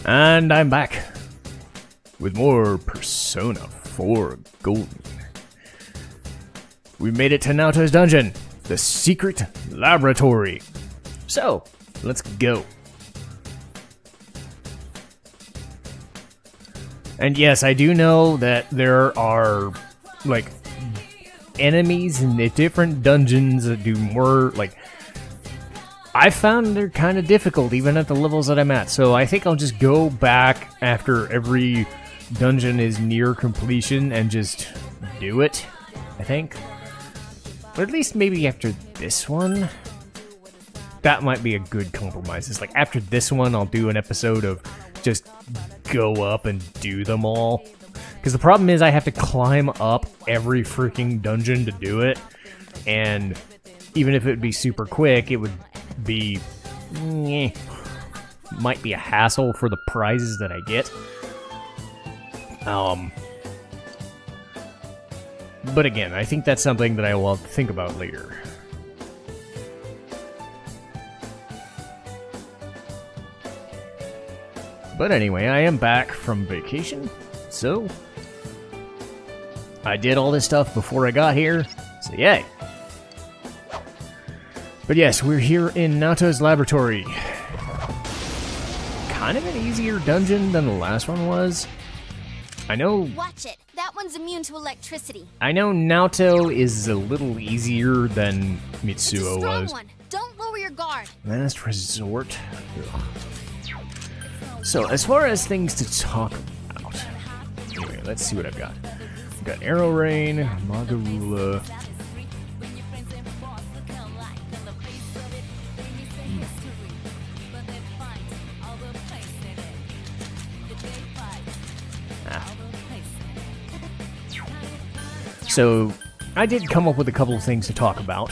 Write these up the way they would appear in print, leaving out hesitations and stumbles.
And I'm back with more Persona 4 Golden. We made it to Naoto's dungeon, the secret laboratory. So, let's go. And yes, I do know that there are, like, enemies in the different dungeons that do more, like... I found they're kind of difficult, even at the levels that I'm at, so I think I'll just go back after every dungeon is near completion and just do it, I think. Or at least maybe after this one. That might be a good compromise. It's like, after this one, I'll do an episode of just go up and do them all. Because the problem is I have to climb up every freaking dungeon to do it, and even if it would be super quick, it would be... might be a hassle for the prizes that I get. But again, I think that's something that I will think about later. But anyway, I am back from vacation, so I did all this stuff before I got here, so yay! But yes, we're here in Naoto's laboratory. Kind of an easier dungeon than the last one was. I know... Watch it! That one's immune to electricity. I know Naoto is a little easier than Mitsuo was. One. Don't lower your guard. Last resort. Ugh. So, as far as things to talk about... Anyway, let's see what I've got. I've got Arrow Rain, Magarula... So, I did come up with a couple of things to talk about.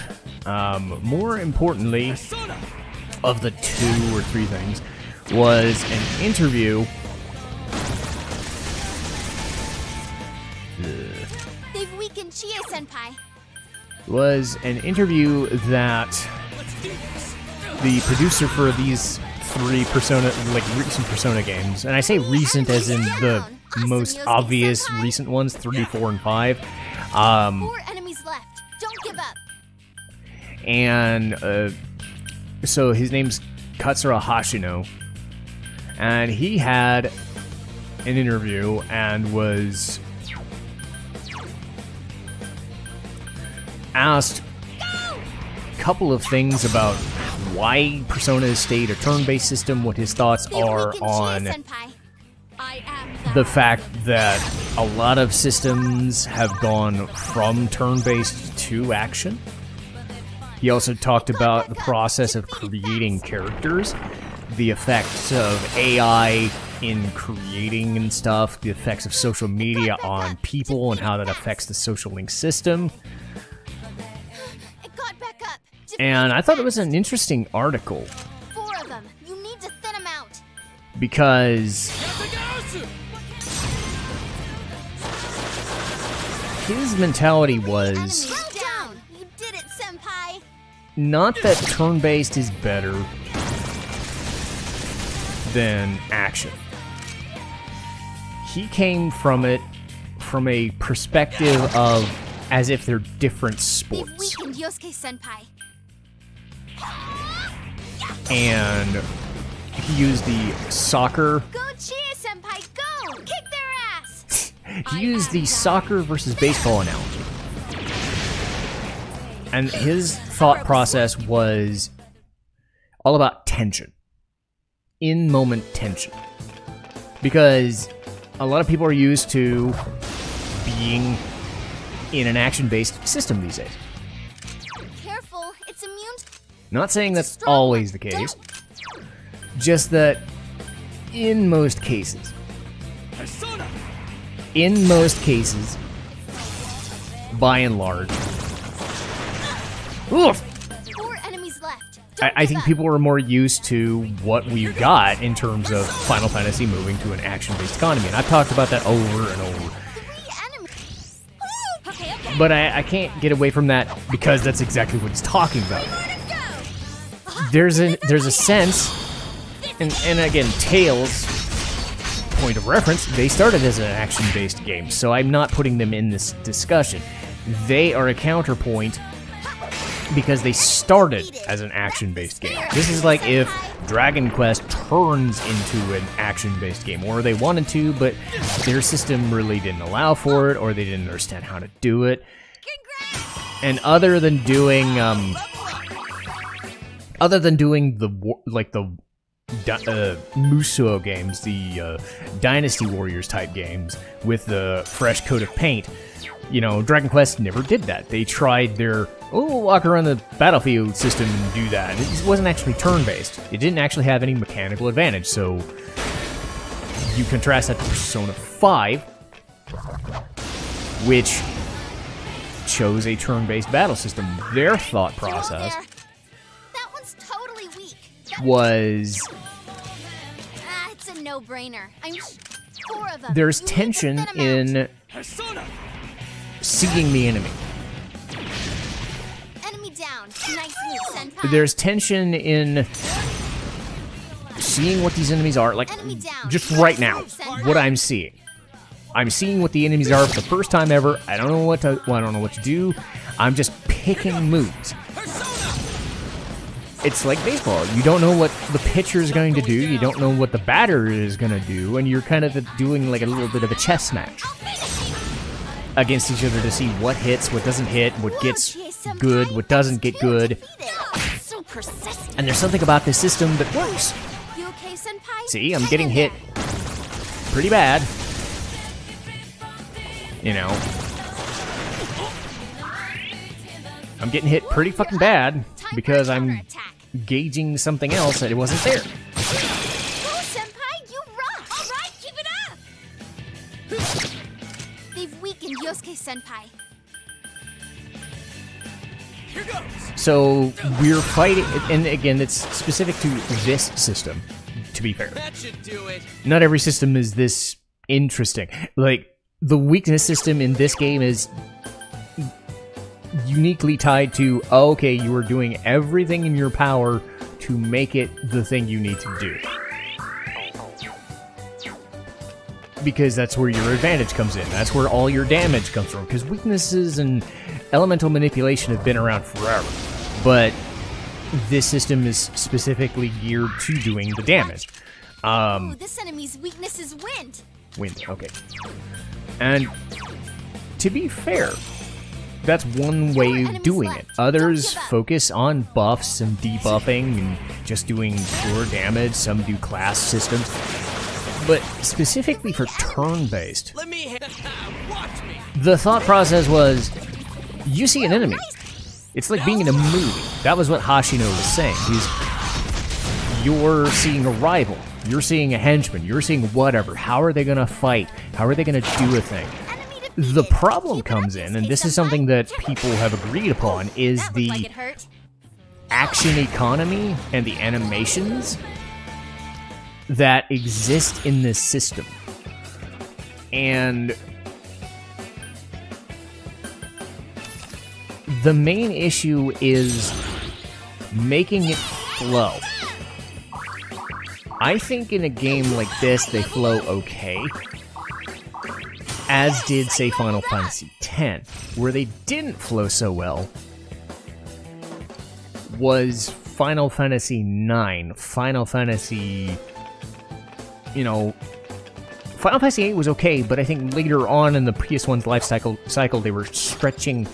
More importantly, of the 2 or 3 things, was an interview. They've weakened Chie-senpai. Was an interview that the producer for these 3 Persona, like recent Persona games, and I say recent as in the most obvious recent ones, 3, 4, and 5. 4 enemies left. Don't give up. And so his name's Katsura Hashino, and he had an interview and was asked a couple of things about why Persona has stayed a turn-based system, what his thoughts are on the fact that a lot of systems have gone from turn-based to action. He also talked about the process of creating characters, the effects of AI in creating and stuff, the effects of social media on people and how that affects the social link system. And I thought it was an interesting article. 4 of them. You need to thin them out. Because his mentality was Down. You did it, senpai. not that turn-based is better than action. He came from it from a perspective of as if they're different sports. They've weakened Yosuke-senpai. And he used the soccer... Go Chie-senpai, go! Kick their ass! He used the soccer versus baseball analogy. And his thought process was all about tension. In-moment tension. Because a lot of people are used to being in an action-based system these days. Careful, it's immune. Not saying that's always the case. Just that in most cases, by and large, oof, 4 enemies left. I think people are more used to what we've got in terms of Final Fantasy moving to an action-based economy, and I've talked about that over and over. 3 enemies. Okay. But I can't get away from that because that's exactly what he's talking about. There's a sense, and again, Tails point of reference, they started as an action-based game, so I'm not putting them in this discussion. They are a counterpoint because they started as an action-based game. This is like if Dragon Quest turns into an action-based game, or they wanted to, but their system really didn't allow for it, or they didn't understand how to do it. And other than doing the Musou games, the Dynasty Warriors type games with the fresh coat of paint, you know, Dragon Quest never did that. They tried their, walk around the battlefield system and do that. It wasn't actually turn-based. It didn't actually have any mechanical advantage, so you contrast that to Persona 5, which chose a turn-based battle system. Their thought process That one's totally weak. was... it's a no-brainer. I'm 4 of them. There's tension in seeing the enemy. Enemy down. Nice move, senpai. There's tension in seeing what these enemies are, like, just right now, what I'm seeing. I'm seeing what the enemies are for the first time ever. I don't know what to do. I'm just picking moves. It's like baseball. You don't know what the pitcher is going to do. You don't know what the batter is going to do, and you're kind of doing like a little bit of a chess match against each other to see what hits, what doesn't hit, what gets good, what doesn't get good. And there's something about this system that works. You okay, senpai? See, I'm getting hit pretty bad. You know. I'm getting hit pretty fucking bad because I'm gauging something else that it wasn't there. Go, senpai, you rock! Alright, keep it up! They've weakened Yosuke senpai. Here goes. So we're fighting, and again, it's specific to this system, to be fair. That should do it. Not every system is this interesting. Like, the weakness system in this game is uniquely tied to, okay, you are doing everything in your power to make it the thing you need to do. Because that's where your advantage comes in. That's where all your damage comes from. Because weaknesses and elemental manipulation have been around forever. But this system is specifically geared to doing the damage. This enemy's weakness is wind. Wind, okay. And to be fair, that's one way of doing it. Others focus on buffs and debuffing and just doing pure damage. Some do class systems. But specifically for turn-based, Let me watch me. the thought process was, you see an enemy. It's like being in a movie. That was what Hashino was saying. You're seeing a rival. You're seeing a henchman. You're seeing whatever. How are they going to fight? How are they going to do a thing? The problem comes in, and this is something that people have agreed upon, is the action economy and the animations that exist in this system. And the main issue is making it flow. I think in a game like this, they flow okay. As did, say, Final Fantasy X. Where they didn't flow so well was Final Fantasy IX. Final Fantasy... You know, Final Fantasy VIII was okay, but I think later on in the PS1's life cycle, they were stretching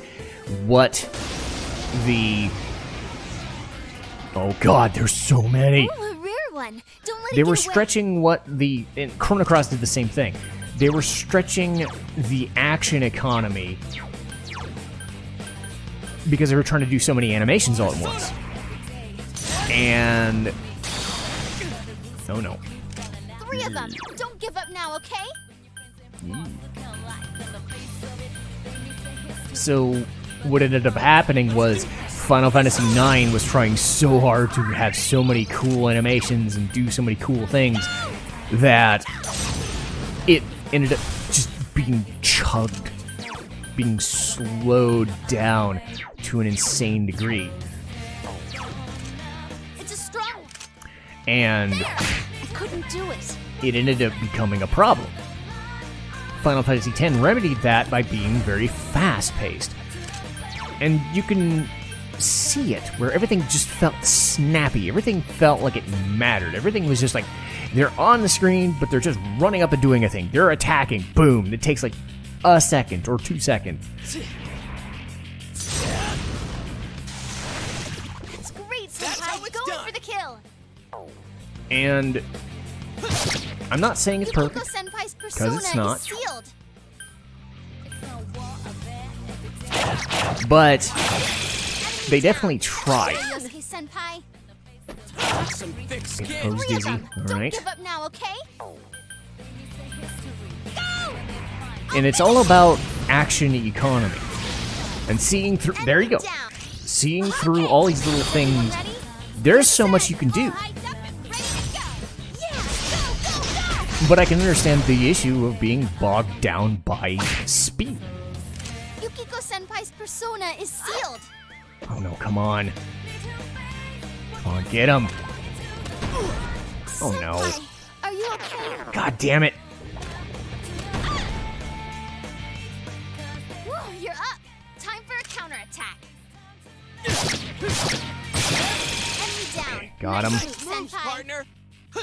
what the... Oh god, there's so many! Ooh, a rare one. Don't let it They were get away. stretching what the... And Chrono Cross did the same thing. They were stretching the action economy because they were trying to do so many animations all at once. And... Oh no. 3 of them. Don't give up now, okay? So, what ended up happening was Final Fantasy IX was trying so hard to have so many cool animations and do so many cool things that it ended up just being chugged, being slowed down to an insane degree. It's a strong. And couldn't do it. it ended up becoming a problem. Final Fantasy X remedied that by being very fast-paced. And you can see it, where everything just felt snappy. Everything felt like it mattered. Everything was just like, they're on the screen, but they're just running up and doing a thing. They're attacking. Boom. It takes like a second or 2 seconds. That's great, That's how Senpai. it's Going done. for the kill. And I'm not saying it's Yukiko perfect, Senpai's because persona it's not. is sealed. But they definitely tried. Yosuke Senpai. Some thick skin. Pose Three of dizzy. them. All Don't right. give up now, okay? Go! And it's all about action economy. And seeing through, there you go. Down. Seeing through all these little things, Ready? there's so much you can do. Lined up and ready to go. Yeah, go! But I can understand the issue of being bogged down by speed. Yukiko Senpai's persona is sealed. Oh no, come on. Come on, get him. Oh no. Senpai, are you okay? God damn it. Woo, you're up. Time for a counterattack. Enemy down. got Nice him. move, Moves, Senpai. partner. Go,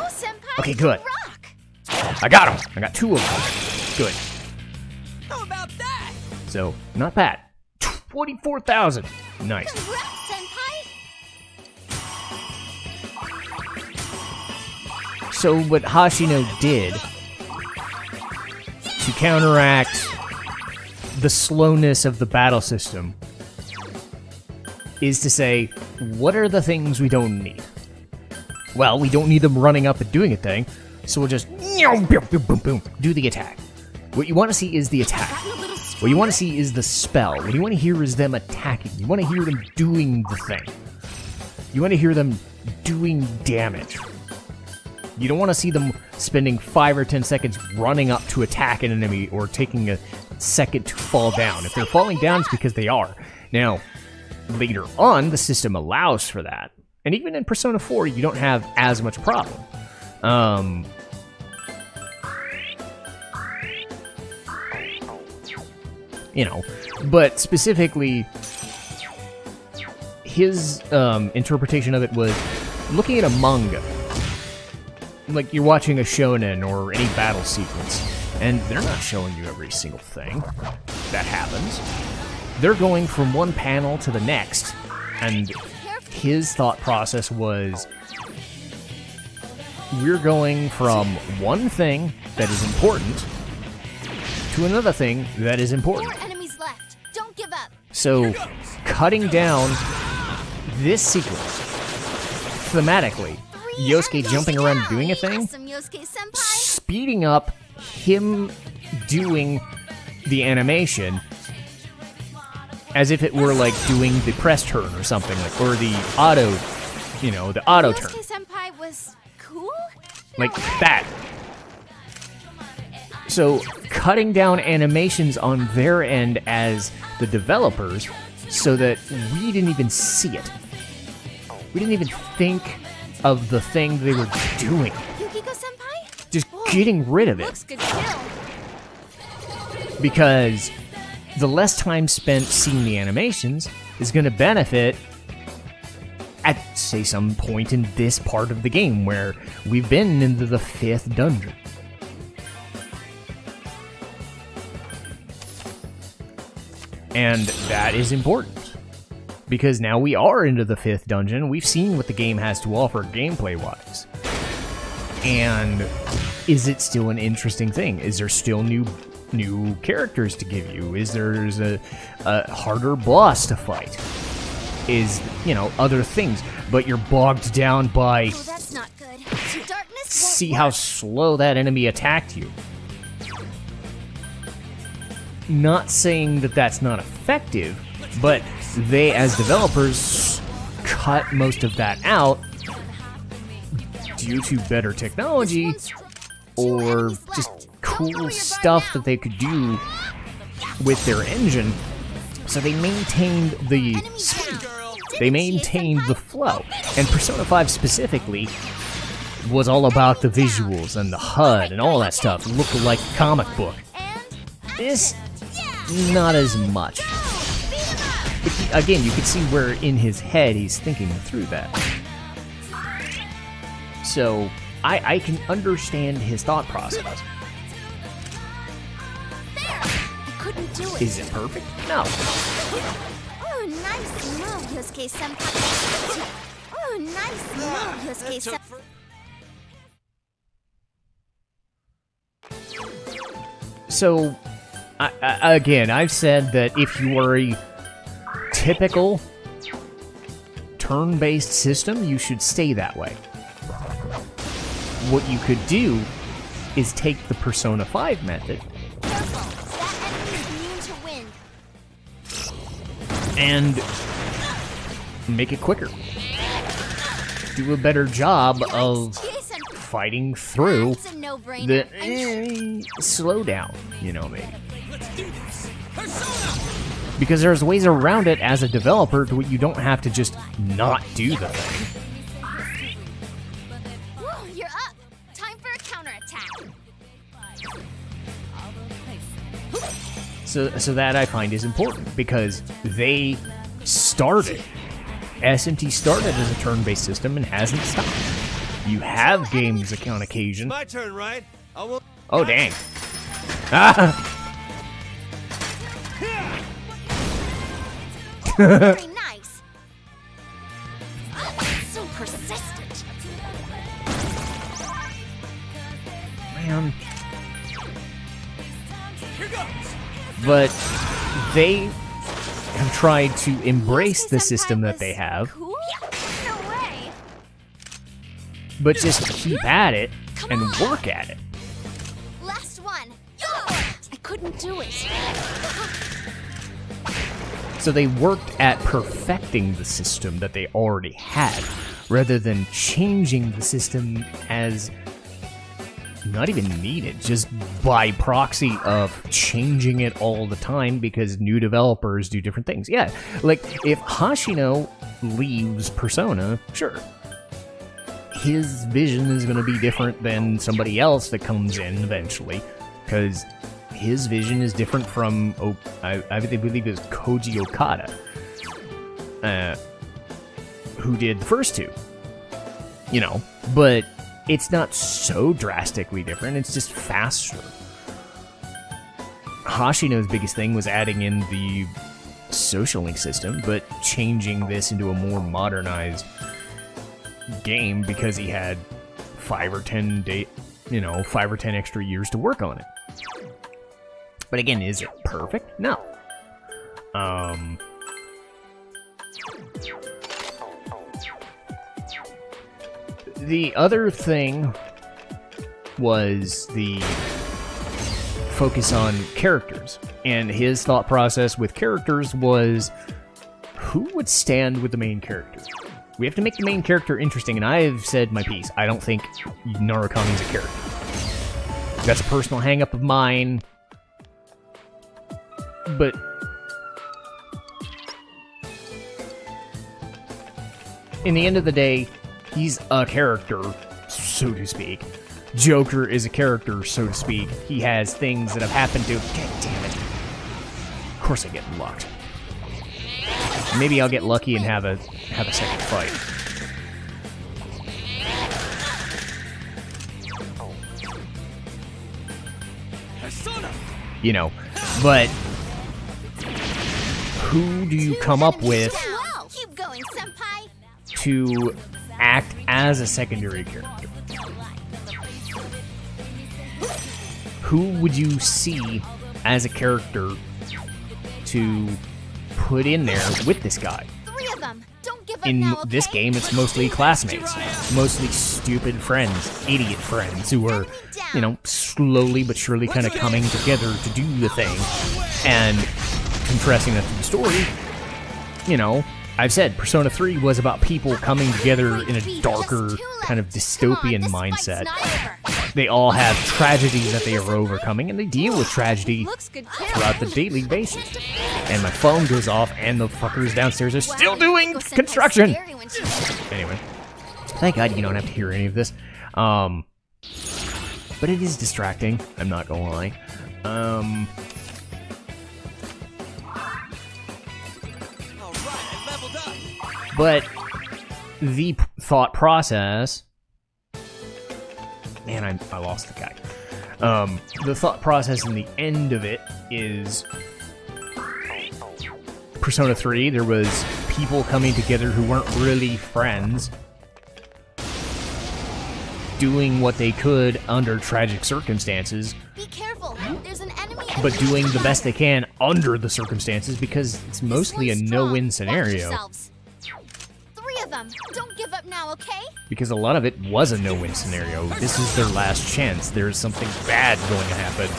Senpai. Okay, good. You rock. I got him. I got 2 of them. Good. How about that? So, not bad. 24,000. Nice. Congrats, Senpai. So what Hashino did to counteract the slowness of the battle system is to say, what are the things we don't need? Well, we don't need them running up and doing a thing, so we'll just boom, boom, boom, boom, do the attack. What you want to see is the attack. Gotten a little What you want to see is the spell. What you want to hear is them attacking. You want to hear them doing the thing. You want to hear them doing damage. You don't want to see them spending 5 or 10 seconds running up to attack an enemy or taking a second to fall down. If they're falling down, it's because they are. Now, later on, the system allows for that. And even in Persona 4, you don't have as much problem. You know, but specifically, his interpretation of it was looking at a manga. Like you're watching a shonen or any battle sequence, and they're not showing you every single thing that happens. They're going from one panel to the next, and his thought process was, we're going from one thing that is important to another thing that is important. 4 enemies left. Don't give up. So, cutting down this sequence, thematically, Yosuke jumping around and doing a thing, Awesome, Yosuke Senpai. speeding up him doing the animation as if it were like doing the press turn or something, like, or the auto, you know, the auto turn, Yosuke Senpai was cool? like that. So, cutting down animations on their end as the developers so that we didn't even see it. We didn't even think of the thing they were doing. Yukiko Senpai? Just getting rid of it. Looks good kill. Because the less time spent seeing the animations is going to benefit at, say, some point in this part of the game where we've been into the 5th dungeon. And that is important. Because now we are into the 5th dungeon, we've seen what the game has to offer gameplay-wise. And is it still an interesting thing? Is there still new characters to give you? Is there a harder boss to fight? Is, you know, other things, but you're bogged down by, Oh, that's not good. Darkness won't see work. how slow that enemy attacked you. Not saying that that's not effective, but they, as developers, cut most of that out due to better technology or just cool stuff that they could do with their engine. So they maintained the speed. Girl. They maintained the flow. And Persona 5 specifically was all about the visuals and the HUD and all that stuff. It looked like a comic book. This, not as much. But again, you can see where in his head he's thinking through that. So, I can understand his thought process. Couldn't do it. Is it perfect? No. Oh, nice move, Yosuke-senpai. Oh, nice move, Yosuke-senpai. So, again, I've said that if you are a typical turn-based system, you should stay that way. What you could do is take the Persona 5 method and make it quicker. Do a better job of fighting through the slowdown, you know, maybe. Because there's ways around it as a developer to where you don't have to just not do the thing. Whoa, you're up. Time for a counterattack. So that I find is important because they started. SMT started as a turn-based system and hasn't stopped. You have games on occasion. My turn, right? Oh, dang. Ah! Very nice. So persistent. Man. Here goes. But they have tried to embrace the system that they have, Cool? No way. but just keep at it and work at it. Last one. I couldn't do it. So they worked at perfecting the system that they already had, rather than changing the system as not even needed, just by proxy of changing it all the time because new developers do different things. Yeah, like if Hashino leaves Persona, sure, his vision is going to be different than somebody else that comes in eventually, because his vision is different from, I believe it was Koji Okada, who did the first two, you know, but it's not so drastically different, it's just faster. Hashino's biggest thing was adding in the social link system, but changing this into a more modernized game because he had 5 or 10 extra years to work on it. But again, is it perfect? No. The other thing was the focus on characters. And his thought process with characters was, who would stand with the main character? We have to make the main character interesting, and I've said my piece. I don't think Narukami's a character. That's a personal hang-up of mine. But in the end of the day, he's a character, so to speak. Joker is a character, so to speak. He has things that have happened to him. God damn it. Of course I get lucked. Maybe I'll get lucky and have a second fight. You know, but who do you come up with Keep going, senpai. to act as a secondary character? Who would you see as a character to put in there with this guy? 3 of them. Don't give up In now, this okay? game, it's mostly classmates. Mostly stupid friends, idiot friends, who are, you know, slowly but surely kind of coming together to do the thing. And contrasting that to the story, you know, I've said Persona 3 was about people coming together in a darker, kind of dystopian mindset. They all have tragedies that they are overcoming, and they deal with tragedy throughout the daily basis. And my phone goes off, and the fuckers downstairs are still doing construction! Anyway. Thank God you don't have to hear any of this. But it is distracting, I'm not gonna lie. Alright, I leveled up. But the thought process... Man, I lost the guy. The thought process and the end of it is... Persona 3, there was people coming together who weren't really friends, doing what they could under tragic circumstances, Be careful. There's an enemy. but doing the best they can under the circumstances because it's mostly a This one's no-win strong. Watch scenario. yourselves. 3 of them. Don't give up now, okay? Because a lot of it was a no-win scenario. This is their last chance. There's something bad going to happen,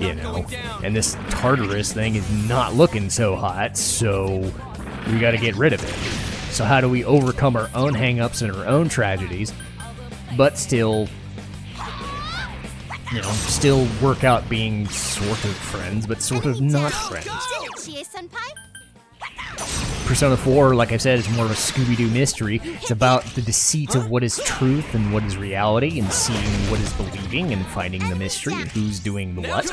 you know. And this Tartarus thing is not looking so hot, so we got to get rid of it. So how do we overcome our own hang-ups and our own tragedies, but still, you know, still work out being sort of friends, but sort of not friends? Did it, Chie-senpai? Persona 4, like I said, is more of a Scooby-Doo mystery. It's about the deceit of what is truth and what is reality, and seeing what is believing and finding the mystery and who's doing the what.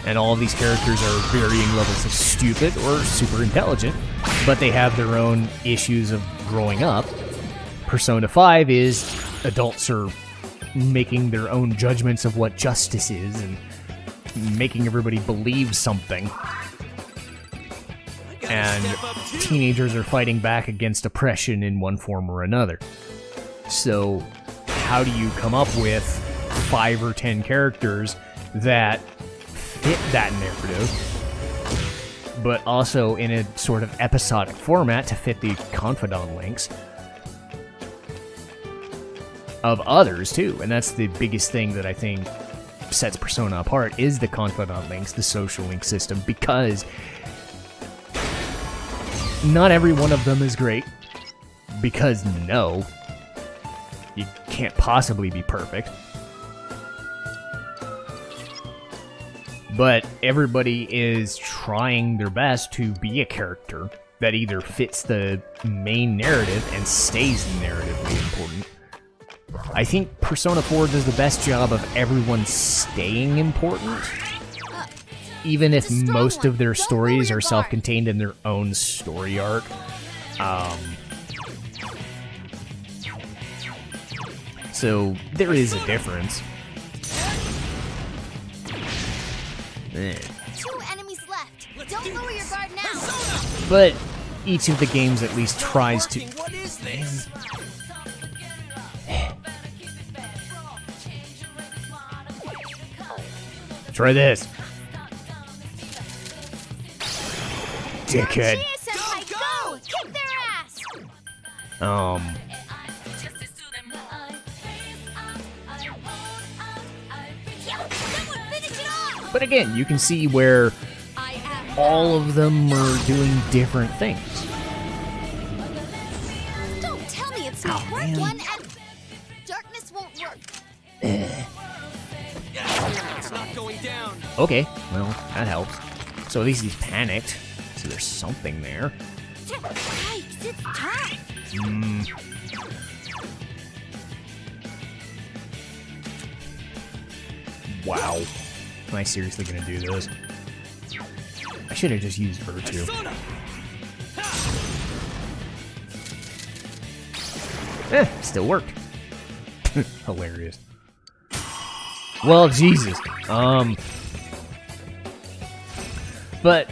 And all of these characters are varying levels of stupid or super intelligent, but they have their own issues of growing up. Persona 5 is adults are making their own judgments of what justice is and making everybody believe something. And teenagers are fighting back against oppression in one form or another. So, how do you come up with 5 or 10 characters that fit that narrative, but also in a sort of episodic format to fit the confidant links of others, too? And that's the biggest thing that I think sets Persona apart, is the confidant links, the social link system, because not every one of them is great, because no, you can't possibly be perfect. But everybody is trying their best to be a character that either fits the main narrative and stays narratively important. I think Persona 4 does the best job of everyone staying important, even if most of their stories are self-contained in their own story arc. So there is a difference. 2 enemies left. Don't lower your guard now. But each of the games at least tries to... What is this? Try this. Dickhead. Chie-senpai, go! Kick their ass! Someone finish it off! But again, you can see where all of them are doing different things. Don't tell me it's not work. man. One and darkness won't work. It's not going down. Okay, well, that helps. So at least he's panicked. So there's something there. Yikes, it's time. Wow. Am I seriously gonna do this? I should have just used Virtue. Still worked. Hilarious. Well, Jesus. But,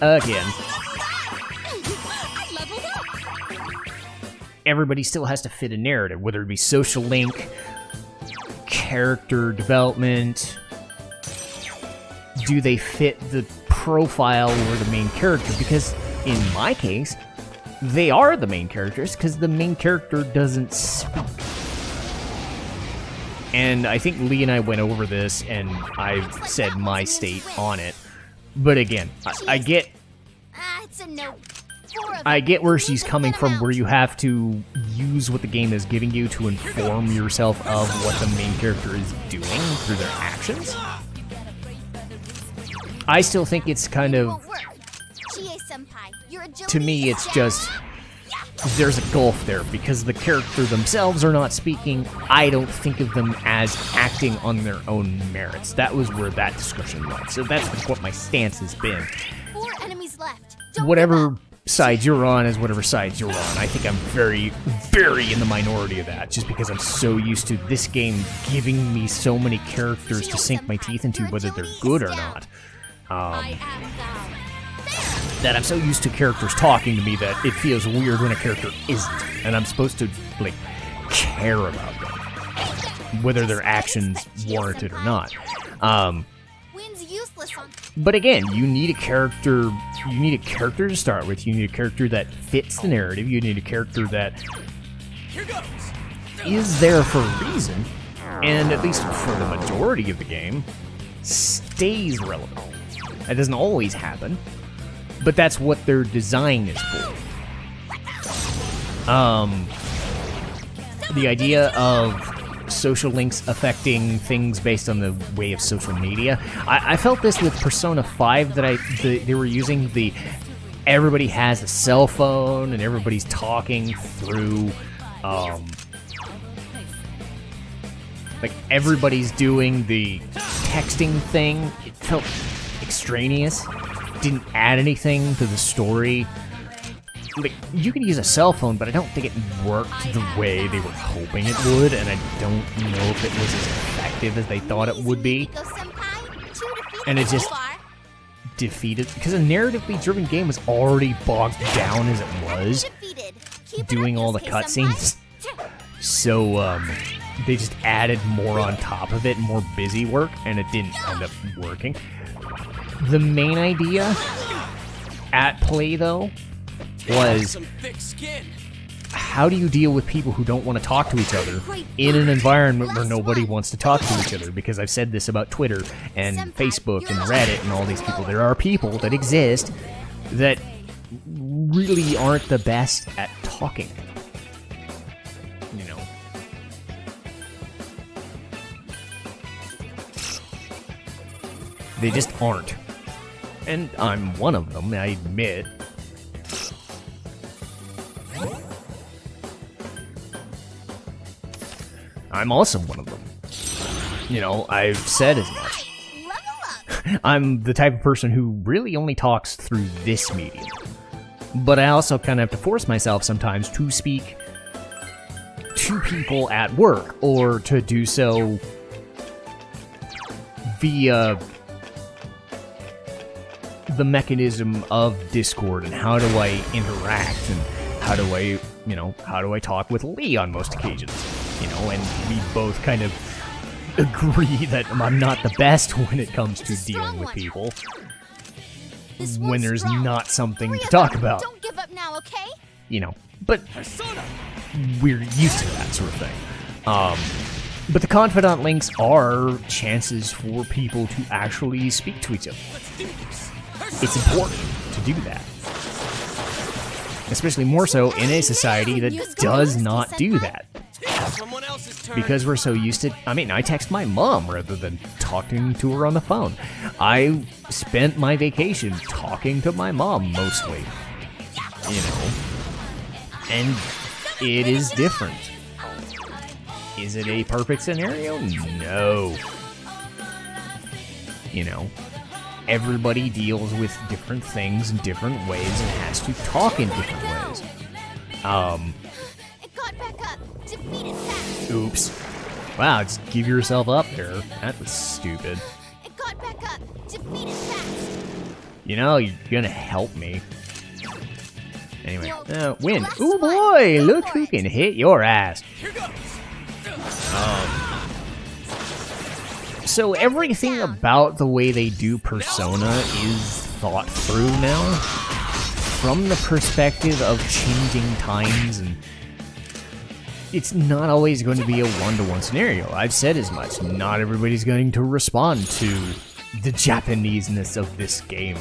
again, I leveled up. everybody still has to fit a narrative, whether it be social link, character development. Do they fit the profile or the main character? Because in my case, they are the main characters, because the main character doesn't speak. And I think Lee and I went over this, and I said my state on it. But again, I get It's a no. 4 of I them. get where she's Leave coming them from, out. where you have to use what the game is giving you to inform yourself of what the main character is doing through their actions. I still think it's kind It of, won't work. Chie-senpai, your agility to me, is it's down. just there's a gulf there because the character themselves are not speaking. I don't think of them as acting on their own merits. That was where that discussion went. So that's what my stance has been. 4 enemies left. Don't Whatever give up. side you're on is whatever side you're on. I think I'm very, very in the minority of that, just because I'm so used to this game giving me so many characters to sink my teeth into, whether they're good or not. I am thou. That I'm so used to characters talking to me that it feels weird when a character isn't, and I'm supposed to, like, care about them, whether their actions warranted or not. Win's useless on. But again, you need a character. You need a character to start with. You need a character that fits the narrative. You need a character that Here goes. is there for a reason, and at least for the majority of the game, stays relevant. That doesn't always happen, but that's what their design is for. The idea of social links affecting things based on the way of social media. I felt this with Persona 5 that they were using the everybody has a cell phone and everybody's talking through like everybody's doing the texting thing. It felt extraneous. Didn't add anything to the story. Like, you can use a cell phone, but I don't think it worked the way they were hoping it would, and I don't know if it was as effective as they thought it would be. And it just defeated, because a narratively driven game was already bogged down as it was, doing all the cutscenes. So, they just added more on top of it, more busy work, and it didn't end up working. The main idea at play, though, was Some thick skin. how do you deal with people who don't want to talk to each other in an environment where nobody wants to talk to each other? Because I've said this about Twitter and Facebook and Reddit and all these people. There are people that exist that really aren't the best at talking. You know. They just aren't. And I'm one of them, I admit. I'm also one of them. You know, I've said as much. Level up. I'm the type of person who really only talks through this medium. But I also kind of have to force myself sometimes to speak to people at work, or to do so via the mechanism of Discord, and how do I interact, and how do I, you know, how do I talk with Lee on most occasions, you know, and we both kind of agree that I'm not the best when it comes to dealing with people when there's not something to talk about, Don't give up now, okay? you know, but Persona. we're used to that sort of thing. But the confidant links are chances for people to actually speak to each other. Let's do this. It's important to do that. Especially more so in a society that does not do that. Someone else's turn. Because we're so used to... I mean, I text my mom rather than talking to her on the phone. I spent my vacation talking to my mom mostly. You know? And it is different. Is it a perfect scenario? No. You know? Everybody deals with different things in different ways and has to talk in different ways. It got back up. Defeat it fast. Oops. Wow, just give yourself up there. That was stupid. It got back up. Defeat it fast. You know, you're gonna help me. Anyway, win. Ooh boy, look who can hit your ass. Here goes. So everything about the way they do Persona is thought through now, from the perspective of changing times, and it's not always going to be a one-to-one scenario. I've said as much. Not everybody's going to respond to the Japaneseness of this game,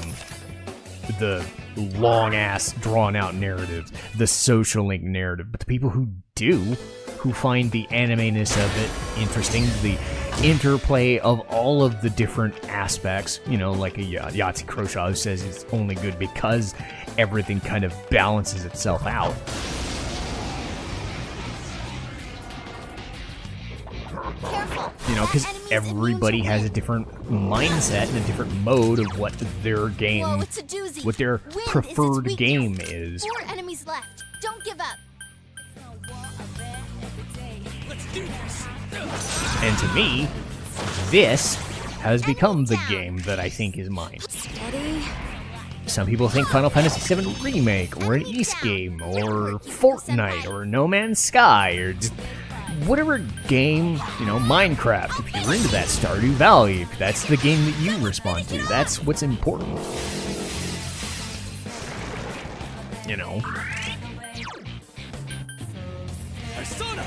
the long-ass, drawn-out narratives, the social link narrative, but the people who do, who find the anime-ness of it interesting, the interplay of all of the different aspects, you know, like a Yahtzee Croshaw who says it's only good because everything kind of balances itself out. Careful. You know, because That enemy is everybody immune to has a wind. different mindset and a different mode of what their game, Whoa, it's a doozy. what their Wind is its preferred weakness. game is. 4 enemies left. Don't give up. Let's do this. And to me, this has become the game that I think is mine. Steady. Some people think Final Fantasy VII Remake, or an East game, or Fortnite, or No Man's Sky, or just whatever game, you know, Minecraft. If you're into that, Stardew Valley, if that's the game that you respond to. That's what's important. You know. Persona.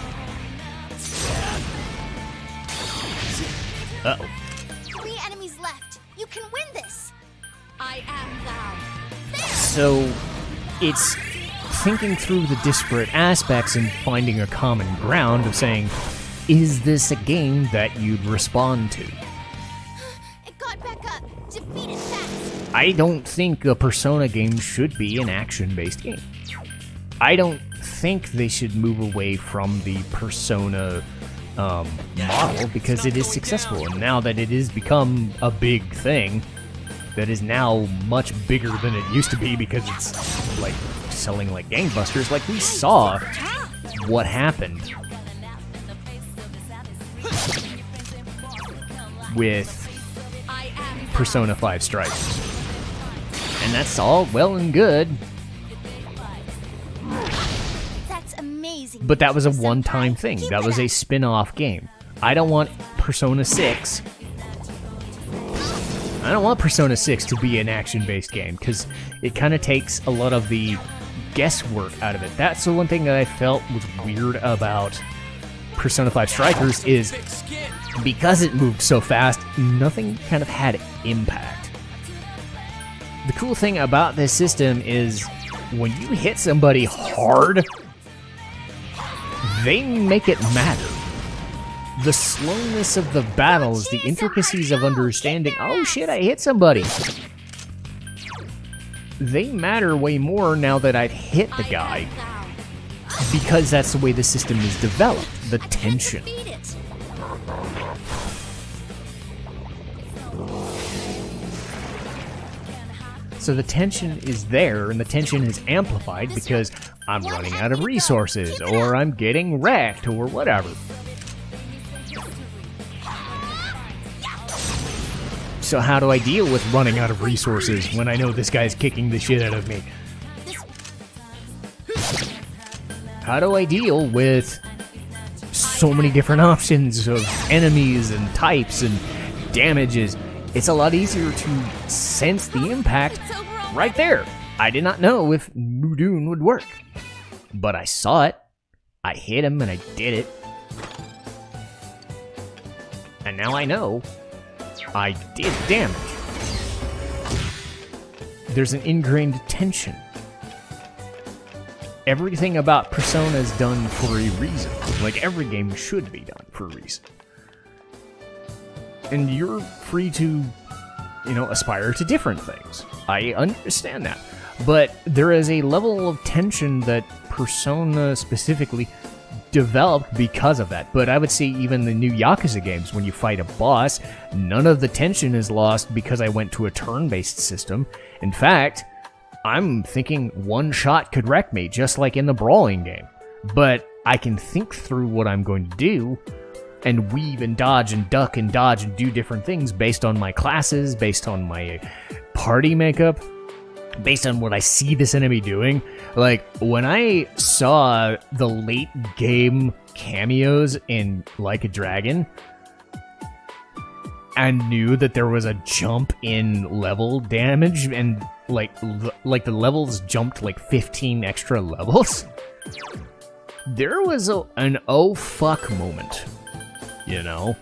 Uh-oh. 3 enemies left. You can win this. I am thou. So, it's thinking through the disparate aspects and finding a common ground of saying, is this a game that you'd respond to? It got back up. Defeat it fast. I don't think a Persona game should be an action-based game. I don't think they should move away from the Persona model because it is successful, and now that it has become a big thing, that is now much bigger than it used to be because it's like selling like gangbusters. Like we saw what happened with Persona 5 Strike, and that's all well and good. That's amazing. But that was a Senpai. one-time thing. Keep That it was a up. spin-off game. I don't want Persona 6. I don't want Persona 6 to be an action-based game because it kind of takes a lot of the guesswork out of it. That's the one thing that I felt was weird about Persona 5 Strikers is Thick skin. because it moved so fast, nothing kind of had impact. The cool thing about this system is when you hit somebody hard, they make it matter. The slowness of the battles, the intricacies of understanding, oh shit, I hit somebody. They matter way more now that I've hit the guy, because that's the way the system is developed, the tension. Defeat it. So the tension is there, and the tension is amplified because I'm running out of resources, or I'm getting wrecked, or whatever. So how do I deal with running out of resources when I know this guy's kicking the shit out of me? How do I deal with so many different options of enemies and types and damages? It's a lot easier to sense the impact right there. I did not know if Mudun would work, but I saw it. I hit him and I did it. And now I know I did damage. There's an ingrained tension. Everything about Persona is done for a reason. Like every game should be done for a reason. And you're free to, you know, aspire to different things. I understand that. But there is a level of tension that Persona specifically developed because of that. But I would say even the new Yakuza games, when you fight a boss, none of the tension is lost because I went to a turn-based system. In fact, I'm thinking one shot could wreck me, just like in the brawling game. But I can think through what I'm going to do, and weave and dodge and duck and dodge and do different things based on my classes, based on my party makeup, based on what I see this enemy doing. Like, when I saw the late game cameos in Like a Dragon, I knew that there was a jump in level damage, and like the levels jumped like 15 extra levels. There was an oh fuck moment, you know?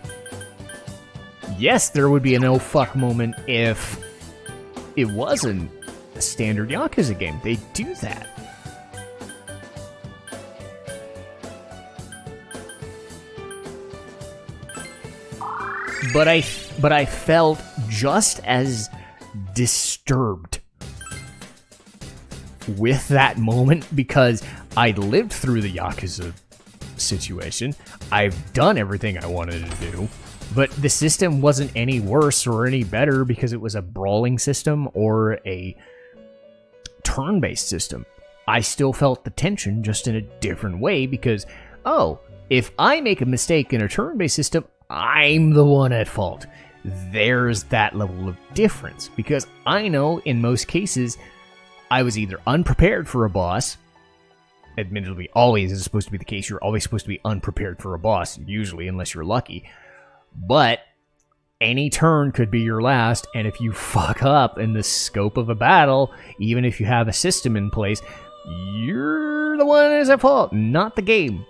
Yes, there would be an oh fuck moment if it wasn't a standard Yakuza game. They do that. But I felt just as disturbed with that moment because I'd lived through the Yakuza situation. I've done everything I wanted to do, but the system wasn't any worse or any better because it was a brawling system or a turn-based system. I still felt the tension, just in a different way, because, oh, if I make a mistake in a turn-based system, I'm the one at fault. There's that level of difference, because I know in most cases I was either unprepared for a boss. Admittedly, always is supposed to be the case. You're always supposed to be unprepared for a boss, usually, unless you're lucky. But any turn could be your last, and if you fuck up in the scope of a battle, even if you have a system in place, you're the one that's at fault, not the game.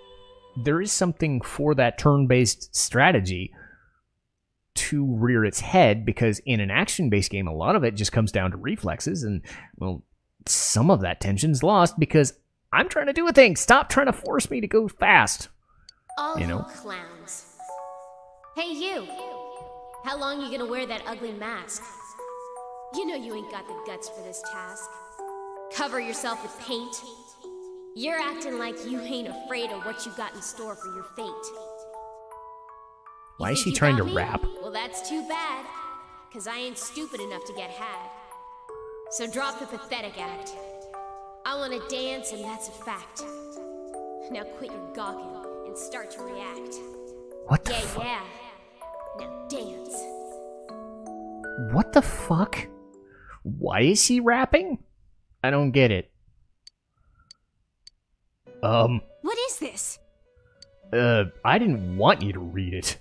There is something for that turn-based strategy to rear its head, because in an action-based game, a lot of it just comes down to reflexes, and, well, some of that tension's lost because I'm trying to do a thing. Stop trying to force me to go fast. All you know? clowns. Hey, you! How long you gonna wear that ugly mask? You know you ain't got the guts for this task. Cover yourself with paint. You're acting like you ain't afraid of what you got in store for your fate. Why is she trying to rap? Well, that's too bad, cause I ain't stupid enough to get had. So drop the pathetic act. I wanna dance, and that's a fact. Now quit your gawking and start to react. What the fuck? Yeah. Now dance. What the fuck? Why is he rapping? I don't get it. What is this? I didn't want you to read it.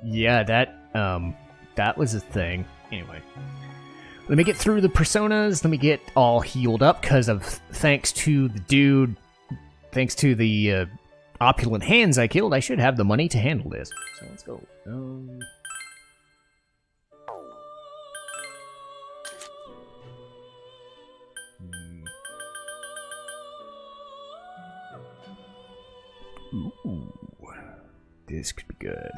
Yeah, that was a thing. Anyway. Let me get through the personas. Let me get all healed up, because of thanks to the dude, thanks to the opulent hands I killed, I should have the money to handle this. So let's go. Ooh, this could be good.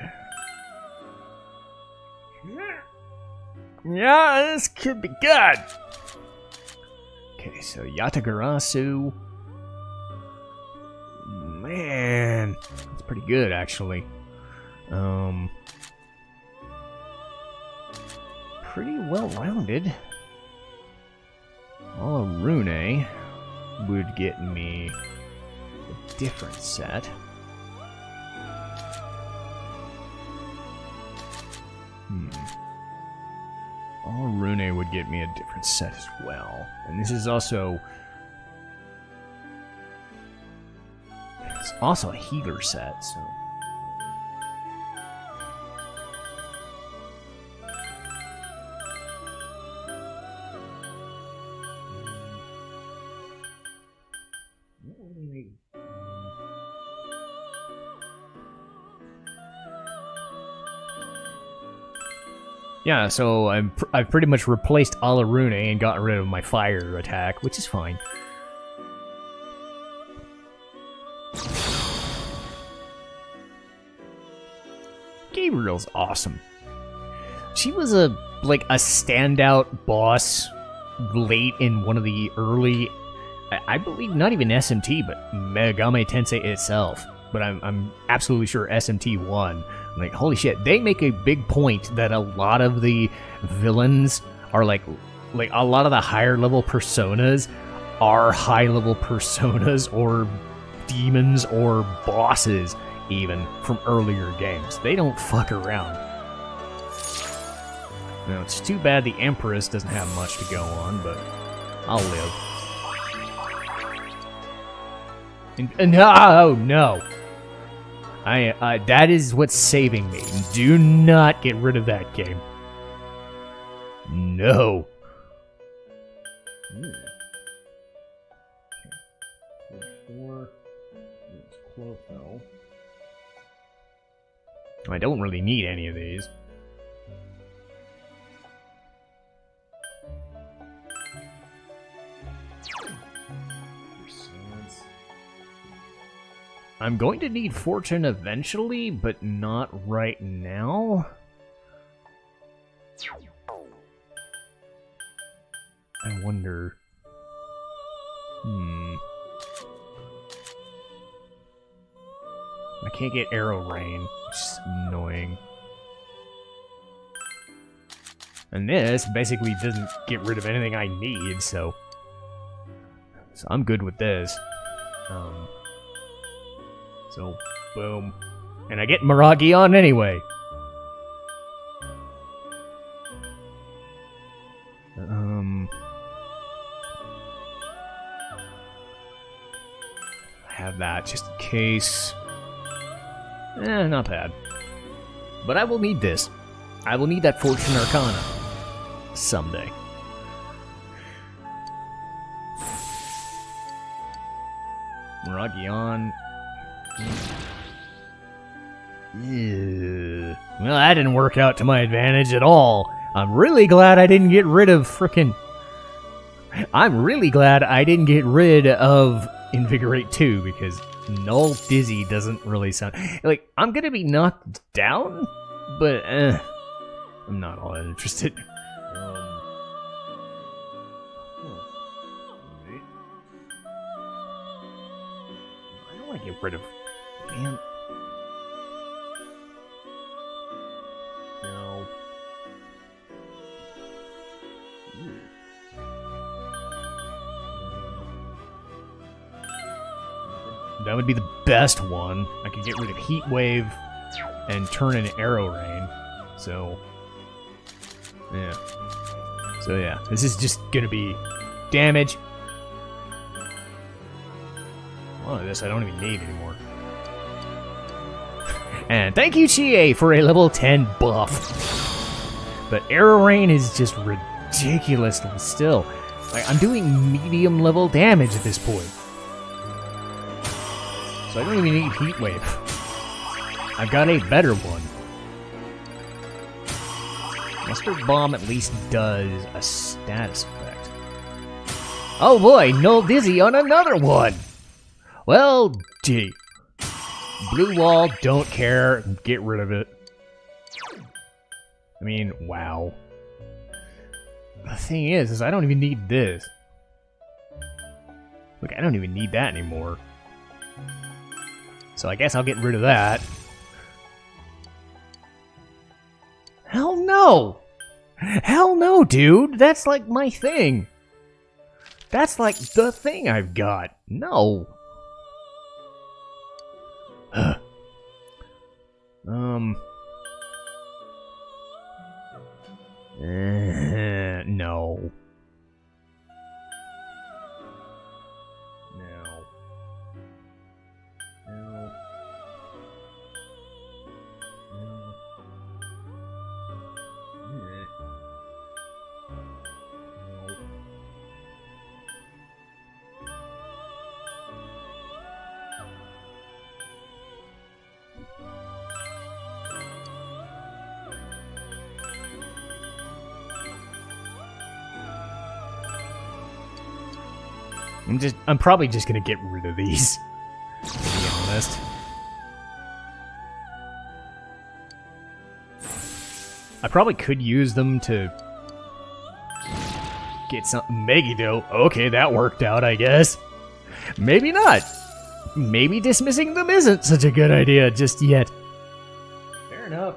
Yeah, this could be good. Okay, so Yatagarasu. Man, that's pretty good, actually. Pretty well-rounded. Rune would get me a different set. Rune would get me a different set as well. And this is also... It's also a healer set, so... Yeah, so I've pretty much replaced Alarune and gotten rid of my fire attack, which is fine. Gabriel's awesome. She was a standout boss late in one of the early, I believe not even SMT, but Megami Tensei itself. But I'm absolutely sure SMT won. Like, holy shit, they make a big point that a lot of the villains are like a lot of the higher level personas are high level personas or demons or bosses even from earlier games. They don't fuck around. Now, it's too bad the Empress doesn't have much to go on, but I'll live. No, no. That is what's saving me. Do not get rid of that game. No. Okay. 4. It's close though. I don't really need any of these. I'm going to need fortune eventually, but not right now. I wonder... I can't get arrow rain, which is annoying. And this basically doesn't get rid of anything I need, so I'm good with this. So boom, and I get Miragi on anyway. Have that just in case. Not bad. But I will need this. I will need that Fortune Arcana someday. Miragi on. Ew. Well, that didn't work out to my advantage at all. I'm really glad I didn't get rid of frickin'. I'm really glad I didn't get rid of Invigorate 2 because Null Dizzy doesn't really sound like I'm gonna be knocked down, but I'm not all that interested. I don't want to get rid of. Man. No. That would be the best one. I could get rid of Heat Wave and turn in Arrow Rain. So, yeah. So yeah, this is just gonna be damage. A lot of this I don't even need anymore. And thank you, Chie, for a level 10 buff. But Arrow Rain is just ridiculous still. Like, I'm doing medium level damage at this point. So I don't even need Heat Wave. I've got a better one. Mustard Bomb at least does a status effect. Oh boy, Null Dizzy on another one! Well, gee. Blue Wall, don't care, get rid of it. I mean, wow. The thing is I don't even need this. Look, I don't even need that anymore. So I guess I'll get rid of that. Hell no! Hell no, dude! That's like my thing! That's like the thing I've got. No! No. I'm probably just gonna get rid of these, to be honest. I probably could use them to get some Megiddo. Okay, that worked out, I guess. Maybe not. Maybe dismissing them isn't such a good idea just yet. Fair enough.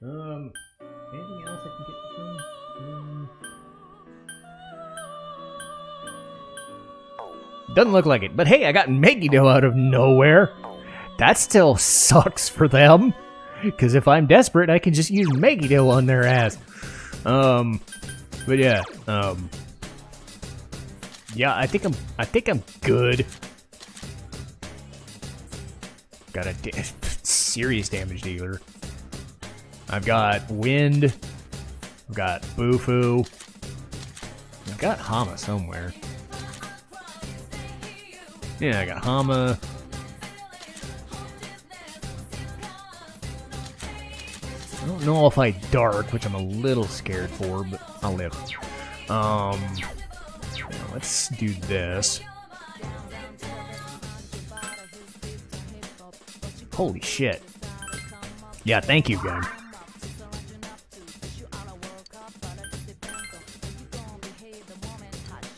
Anything else I can get from? Doesn't look like it, but hey, I got Megiddo out of nowhere. That still sucks for them, because if I'm desperate, I can just use Megiddo on their ass. But yeah, yeah, I think I'm good. Got a serious damage dealer. I've got Wind. I've got Bufu. I've got Hama somewhere. Yeah, I got Hama. I don't know if I Dark, which I'm a little scared for, but I'll live. Yeah, let's do this. Holy shit. Yeah, thank you, game.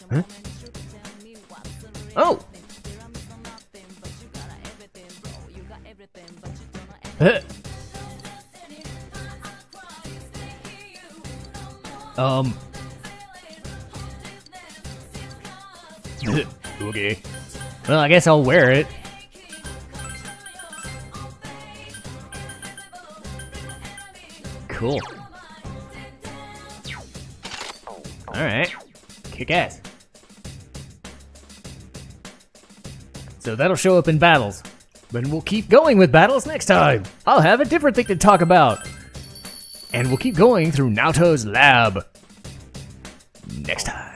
Huh? Oh! Okay. Well, I guess I'll wear it. Cool. Alright. Kick ass. So that'll show up in battles. But we'll keep going with battles next time. I'll have a different thing to talk about. And we'll keep going through Naoto's lab. Next time.